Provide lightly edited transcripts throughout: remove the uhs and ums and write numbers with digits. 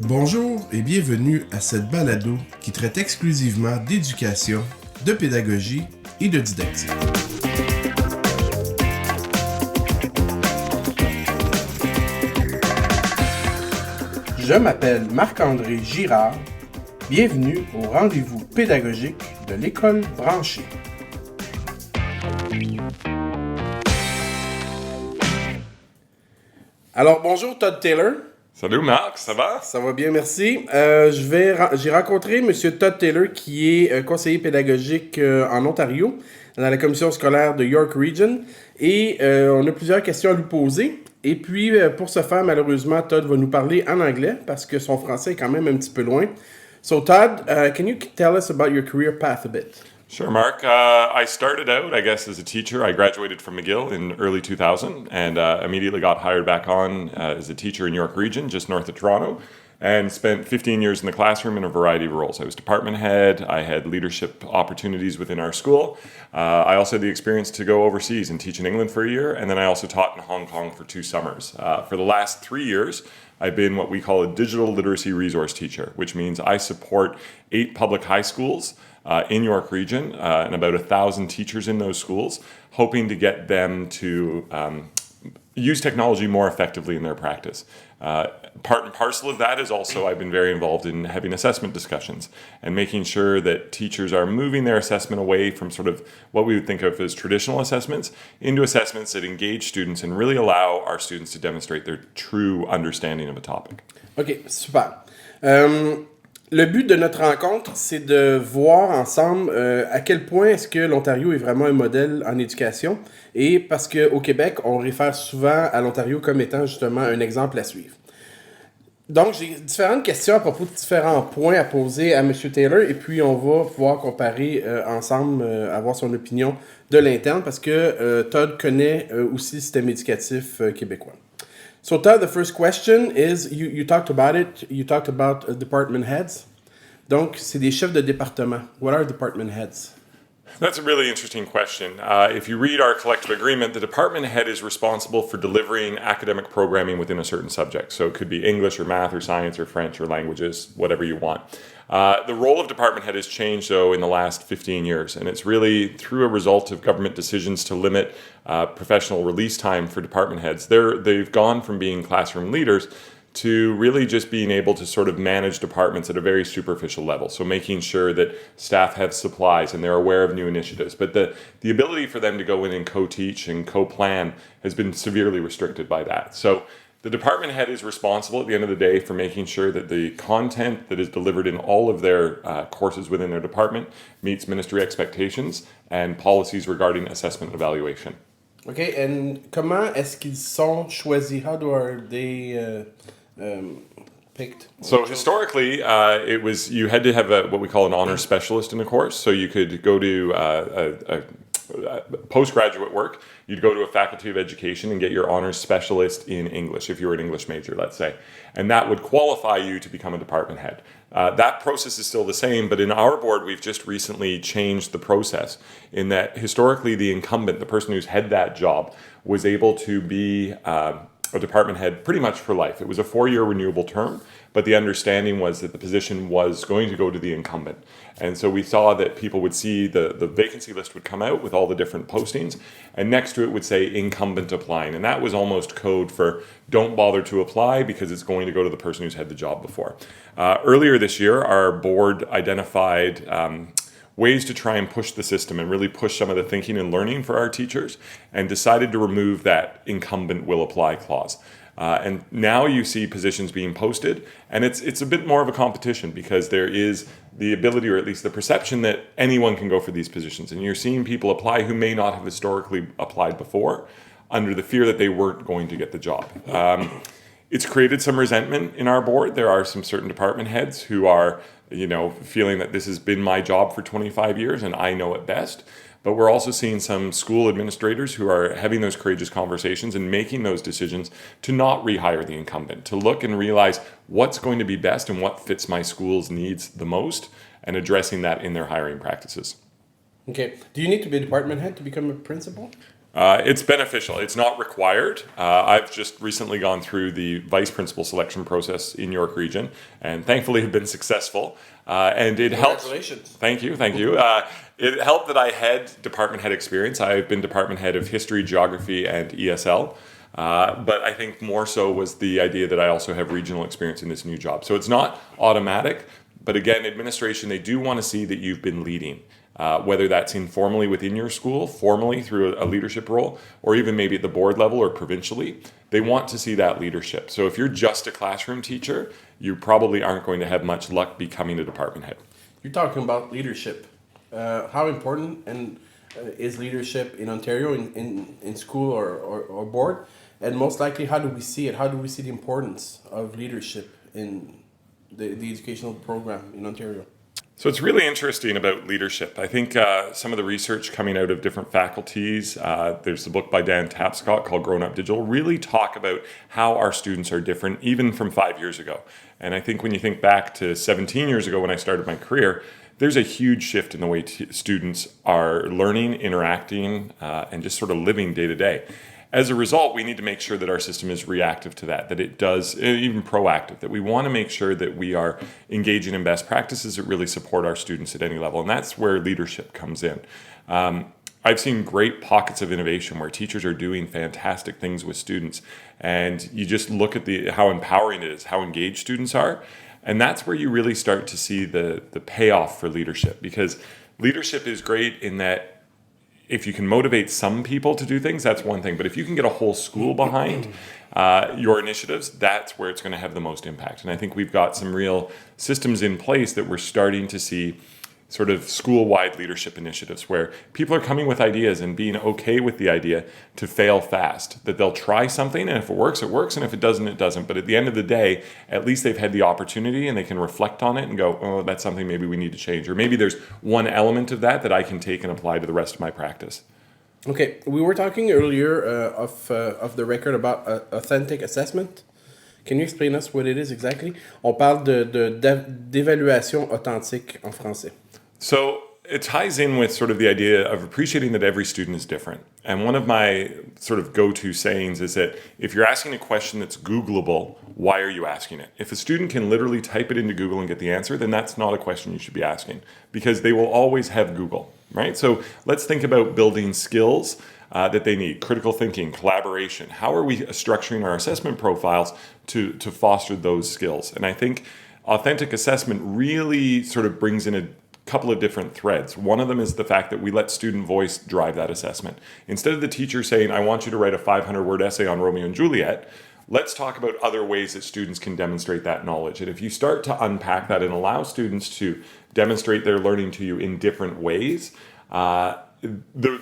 Bonjour et bienvenue à cette balado qui traite exclusivement d'éducation, de pédagogie et de didactique. Je m'appelle Marc-André Girard. Bienvenue au rendez-vous pédagogique de l'école branchée. Alors bonjour Todd Taylor. Salut Marc, ça va? Ça va bien, merci. J'ai rencontré M. Todd Taylor qui est conseiller pédagogique en Ontario, dans la commission scolaire de York Region. Et on a plusieurs questions à lui poser. Et puis, pour ce faire, malheureusement, Todd va nous parler en anglais parce que son français est quand même un petit peu loin. So Todd, can you tell us about your career path a bit? Sure, Mark. I started out, I guess, as a teacher. I graduated from McGill in early 2000 and immediately got hired back on as a teacher in York Region, just north of Toronto, and spent 15 years in the classroom in a variety of roles. I was department head. I had leadership opportunities within our school. I also had the experience to go overseas and teach in England for a year, and then I also taught in Hong Kong for 2 summers. For the last 3 years, I've been what we call a digital literacy resource teacher, which means I support 8 public high schools in York Region and about 1,000 teachers in those schools, hoping to get them to use technology more effectively in their practice. Part and parcel of that is also I've been very involved in having assessment discussions and making sure that teachers are moving their assessment away from sort of what we would think of as traditional assessments into assessments that engage students and really allow our students to demonstrate their true understanding of a topic. OK, super. Le but de notre rencontre, c'est de voir ensemble à quel point est-ce que l'Ontario est vraiment un modèle en éducation. Et parce qu'au Québec, on réfère souvent à l'Ontario comme étant justement un exemple à suivre. Donc, j'ai différentes questions à propos de différents points à poser à M. Taylor. Et puis, on va pouvoir comparer ensemble, avoir son opinion de l'interne parce que Todd connaît aussi le système éducatif québécois. So Todd, the first question is, you talked about it, you talked about department heads. Donc, c'est des chefs de département. What are department heads? That's a really interesting question. If you read our collective agreement, the department head is responsible for delivering academic programming within a certain subject. So it could be English or math or science or French or languages, whatever you want. The role of department head has changed, though, in the last 15 years, and it's really through a result of government decisions to limit professional release time for department heads. They've gone from being classroom leaders to really just being able to sort of manage departments at a very superficial level. So making sure that staff have supplies and they're aware of new initiatives. But the ability for them to go in and co-teach and co-plan has been severely restricted by that. So the department head is responsible at the end of the day for making sure that the content that is delivered in all of their courses within their department meets ministry expectations and policies regarding assessment and evaluation. Okay, and comment est-ce qu'ils sont choisis? How are they picked? So historically, it was you had to have what we call an honors specialist in the course. So you could go to a postgraduate work. You'd go to a faculty of education and get your honors specialist in English if you were an English major, let's say. And that would qualify you to become a department head. That process is still the same, but in our board, we've just recently changed the process in that historically the incumbent, the person who's had that job, was able to be a department head pretty much for life. It was a 4-year renewable term, but the understanding was that the position was going to go to the incumbent. And so we saw that people would see the vacancy list would come out with all the different postings, and next to it would say incumbent applying. And that was almost code for don't bother to apply because it's going to go to the person who's had the job before. Earlier this year, our board identified ways to try and push the system and really push some of the thinking and learning for our teachers and decided to remove that incumbent will apply clause. And now you see positions being posted, and it's a bit more of a competition because there is the ability, or at least the perception, that anyone can go for these positions. And you're seeing people apply who may not have historically applied before under the fear that they weren't going to get the job. It's created some resentment in our board. There are some certain department heads who are, feeling that this has been my job for 25 years and I know it best. But we're also seeing some school administrators who are having those courageous conversations and making those decisions to not rehire the incumbent, to look and realize what's going to be best and what fits my school's needs the most, and addressing that in their hiring practices. Okay. Do you need to be a department head to become a principal? It's beneficial. It's not required. I've just recently gone through the vice principal selection process in York Region, and thankfully have been successful. And it helped. Congratulations. Thank you, thank you. It helped that I had department head experience. I've been department head of history, geography, and ESL. But I think more so was the idea that I also have regional experience in this new job. So it's not automatic, but again, administration, they do want to see that you've been leading. Whether that's informally within your school, formally through a leadership role, or even maybe at the board level or provincially, they want to see that leadership. So if you're just a classroom teacher, you probably aren't going to have much luck becoming a department head. You're talking about leadership. How important is leadership in Ontario in school or board? And most likely, how do we see it? How do we see the importance of leadership in the educational program in Ontario? So it's really interesting about leadership. I think some of the research coming out of different faculties, there's the book by Dan Tapscott called Grown Up Digital, really talk about how our students are different even from 5 years ago. And I think when you think back to 17 years ago when I started my career, there's a huge shift in the way students are learning, interacting, and just sort of living day to day. As a result, we need to make sure that our system is reactive to that it does, even proactive, that we want to make sure that we are engaging in best practices that really support our students at any level. And that's where leadership comes in. I've seen great pockets of innovation where teachers are doing fantastic things with students. And you just look at how empowering it is, how engaged students are. And that's where you really start to see the payoff for leadership. Because leadership is great in that if you can motivate some people to do things, that's one thing. But if you can get a whole school behind your initiatives, that's where it's going to have the most impact. And I think we've got some real systems in place that we're starting to see sort of school-wide leadership initiatives where people are coming with ideas and being okay with the idea to fail fast, that they'll try something, and if it works, and if it doesn't, it doesn't. But at the end of the day, at least they've had the opportunity and they can reflect on it and go, oh, that's something maybe we need to change. Or maybe there's one element of that I can take and apply to the rest of my practice. Okay, we were talking earlier of the record about authentic assessment. Can you explain us what it is exactly? On parle d'évaluation authentique en français. So it ties in with sort of the idea of appreciating that every student is different. And one of my sort of go-to sayings is that if you're asking a question that's Googleable, why are you asking it? If a student can literally type it into Google and get the answer, then that's not a question you should be asking because they will always have Google, right? So let's think about building skills that they need, critical thinking, collaboration. How are we structuring our assessment profiles to foster those skills? And I think authentic assessment really sort of brings in a couple of different threads. One of them is the fact that we let student voice drive that assessment. Instead of the teacher saying, I want you to write a 500-word essay on Romeo and Juliet, let's talk about other ways that students can demonstrate that knowledge. And if you start to unpack that and allow students to demonstrate their learning to you in different ways, the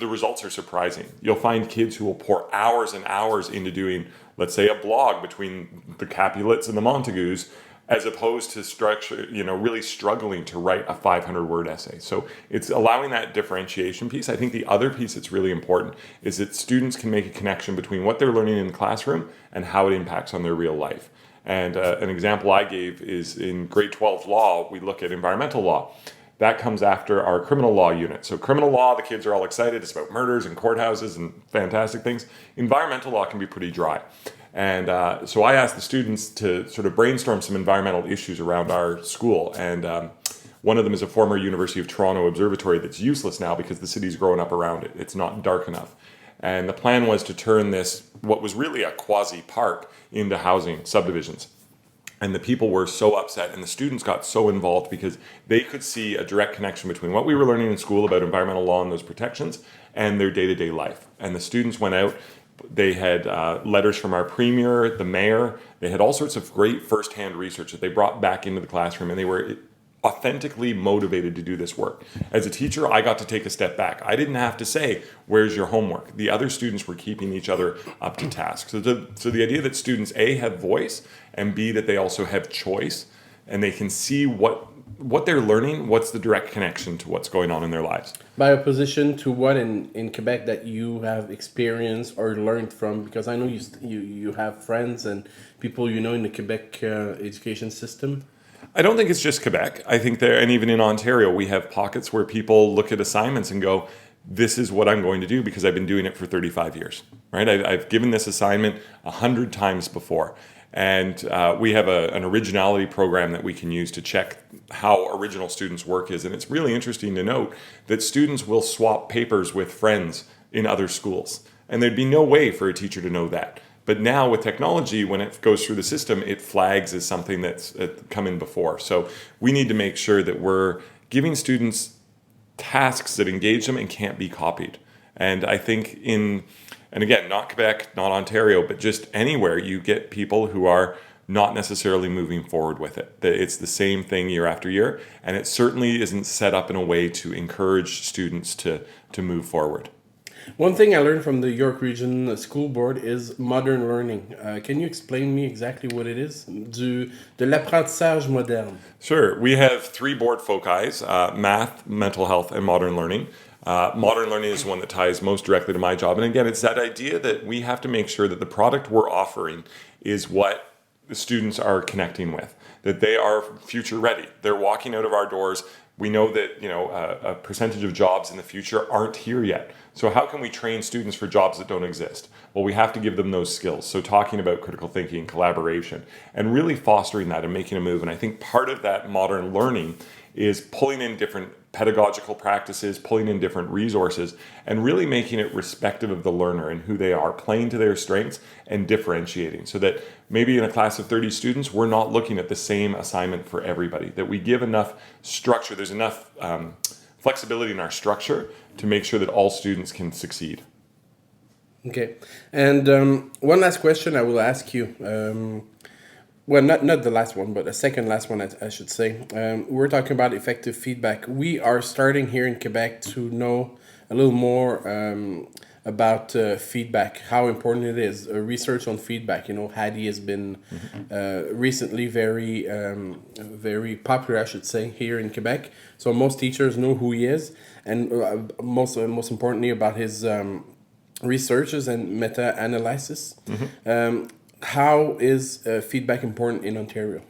results are surprising. You'll find kids who will pour hours and hours into doing, let's say, a blog between the Capulets and the Montagues, as opposed to really struggling to write a 500-word essay. So it's allowing that differentiation piece. I think the other piece that's really important is that students can make a connection between what they're learning in the classroom and how it impacts on their real life. And an example I gave is in grade 12 law, we look at environmental law. That comes after our criminal law unit. So criminal law, the kids are all excited. It's about murders and courthouses and fantastic things. Environmental law can be pretty dry. And so I asked the students to sort of brainstorm some environmental issues around our school. And one of them is a former University of Toronto observatory that's useless now because the city's growing up around it. It's not dark enough. And the plan was to turn this, what was really a quasi-park, into housing subdivisions. And the people were so upset and the students got so involved because they could see a direct connection between what we were learning in school about environmental law and those protections and their day-to-day life. And the students went out. They had letters from our premier, the mayor. They had all sorts of great firsthand research that they brought back into the classroom, and they were authentically motivated to do this work. As a teacher, I got to take a step back. I didn't have to say, where's your homework? The other students were keeping each other up to task. So the idea that students, A, have voice, and B, that they also have choice, and they can see what they're learning, what's the direct connection to what's going on in their lives. By opposition to what in Quebec that you have experienced or learned from, because I know you have friends and people in the Quebec education system. I don't think it's just Quebec. I think and even in Ontario, we have pockets where people look at assignments and go, this is what I'm going to do because I've been doing it for 35 years, right? I've given this assignment 100 times before. And we have an originality program that we can use to check how original students' work is. And it's really interesting to note that students will swap papers with friends in other schools. And there'd be no way for a teacher to know that. But now with technology, when it goes through the system, it flags as something that's come in before. So we need to make sure that we're giving students tasks that engage them and can't be copied. And I think and again, not Quebec, not Ontario, but just anywhere, you get people who are not necessarily moving forward with it. It's the same thing year after year, and it certainly isn't set up in a way to encourage students to move forward. One thing I learned from the York Region School Board is modern learning. Can you explain me exactly what it is? De l'apprentissage moderne. Sure. We have 3 board foci, math, mental health, and modern learning. Modern learning is the one that ties most directly to my job. And again, it's that idea that we have to make sure that the product we're offering is what the students are connecting with, that they are future ready. They're walking out of our doors. We know that a percentage of jobs in the future aren't here yet. So how can we train students for jobs that don't exist? Well, we have to give them those skills. So talking about critical thinking, collaboration, and really fostering that and making a move. And I think part of that modern learning is pulling in different pedagogical practices, pulling in different resources, and really making it respective of the learner and who they are, playing to their strengths and differentiating, so that maybe in a class of 30 students, we're not looking at the same assignment for everybody, that we give enough structure, there's enough flexibility in our structure to make sure that all students can succeed. Okay. And one last question I will ask you. Well, not the last one, but the second last one, I should say. We're talking about effective feedback. We are starting here in Quebec to know a little more about feedback, how important it is. Research on feedback. Hadi has been recently very popular, I should say, here in Quebec. So most teachers know who he is, and most importantly about his researches and meta-analysis. How is feedback important in Ontario?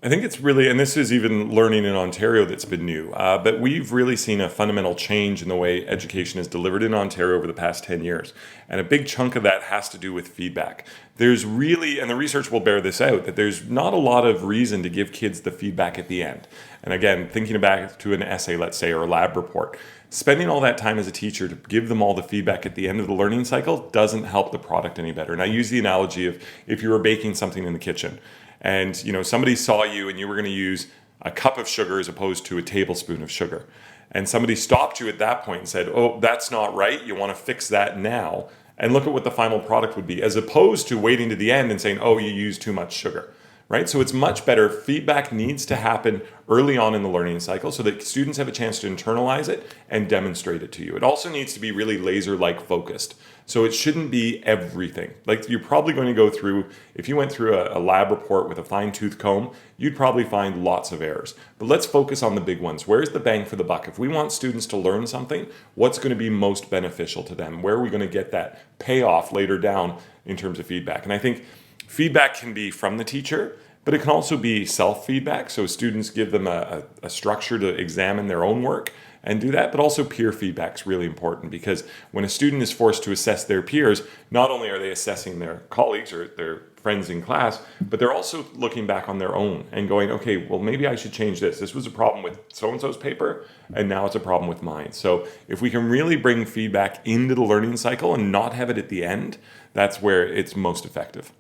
I think it's really, and this is even learning in Ontario that's been new, but we've really seen a fundamental change in the way education is delivered in Ontario over the past 10 years. And a big chunk of that has to do with feedback. There's really, and the research will bear this out, that there's not a lot of reason to give kids the feedback at the end. And again, thinking back to an essay, let's say, or a lab report, spending all that time as a teacher to give them all the feedback at the end of the learning cycle doesn't help the product any better. And I use the analogy of if you were baking something in the kitchen and somebody saw you and you were going to use a cup of sugar as opposed to a tablespoon of sugar, and somebody stopped you at that point and said, oh, that's not right, you want to fix that now, and look at what the final product would be, as opposed to waiting to the end and saying, oh, you used too much sugar. Right? So it's much better. Feedback needs to happen early on in the learning cycle so that students have a chance to internalize it and demonstrate it to you. It also needs to be really laser-like focused. So it shouldn't be everything. Like you're probably going to go through, if you went through a lab report with a fine-tooth comb, you'd probably find lots of errors. But let's focus on the big ones. Where's the bang for the buck? If we want students to learn something, what's going to be most beneficial to them? Where are we going to get that payoff later down in terms of feedback? And I think feedback can be from the teacher, but it can also be self-feedback. So students give them a structure to examine their own work and do that. But also peer feedback is really important, because when a student is forced to assess their peers, not only are they assessing their colleagues or their friends in class, but they're also looking back on their own and going, okay, well, maybe I should change this. This was a problem with so-and-so's paper, and now it's a problem with mine. So if we can really bring feedback into the learning cycle and not have it at the end, that's where it's most effective.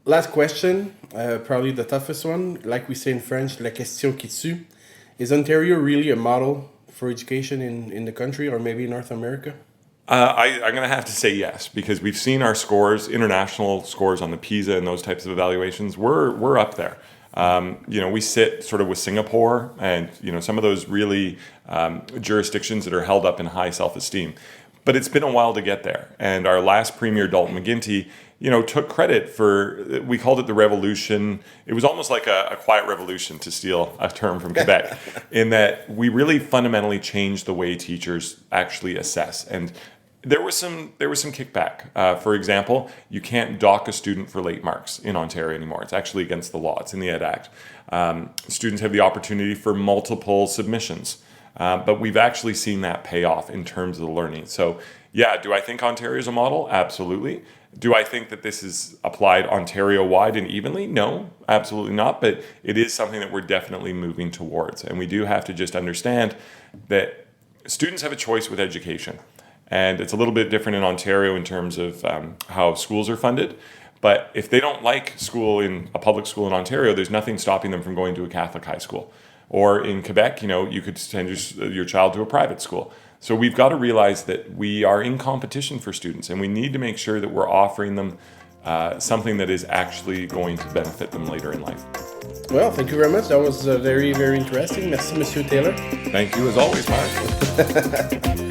Last question, probably the toughest one. Like we say in French, la question qui tue. Is Ontario really a model for education in the country, or maybe North America? I'm going to have to say yes, because we've seen our scores, international scores on the PISA and those types of evaluations. We're up there. We sit sort of with Singapore and some of those really jurisdictions that are held up in high self-esteem. But it's been a while to get there. And our last premier, Dalton McGuinty, took credit for, we called it the revolution. It was almost like a quiet revolution, to steal a term from Quebec, in that we really fundamentally changed the way teachers actually assess. And there was some kickback. For example, you can't dock a student for late marks in Ontario anymore. It's actually against the law. It's in the Ed Act. Students have the opportunity for multiple submissions. But we've actually seen that pay off in terms of the learning. So yeah, do I think Ontario is a model? Absolutely. Do I think that this is applied Ontario-wide and evenly? No, absolutely not. But it is something that we're definitely moving towards. And we do have to just understand that students have a choice with education. And it's a little bit different in Ontario in terms of how schools are funded. But if they don't like school in a public school in Ontario, there's nothing stopping them from going to a Catholic high school. Or in Quebec, you could send your child to a private school. So we've got to realize that we are in competition for students, and we need to make sure that we're offering them something that is actually going to benefit them later in life. Well, thank you very much. That was very, very interesting. Merci, Monsieur Taylor. Thank you as always, Mark.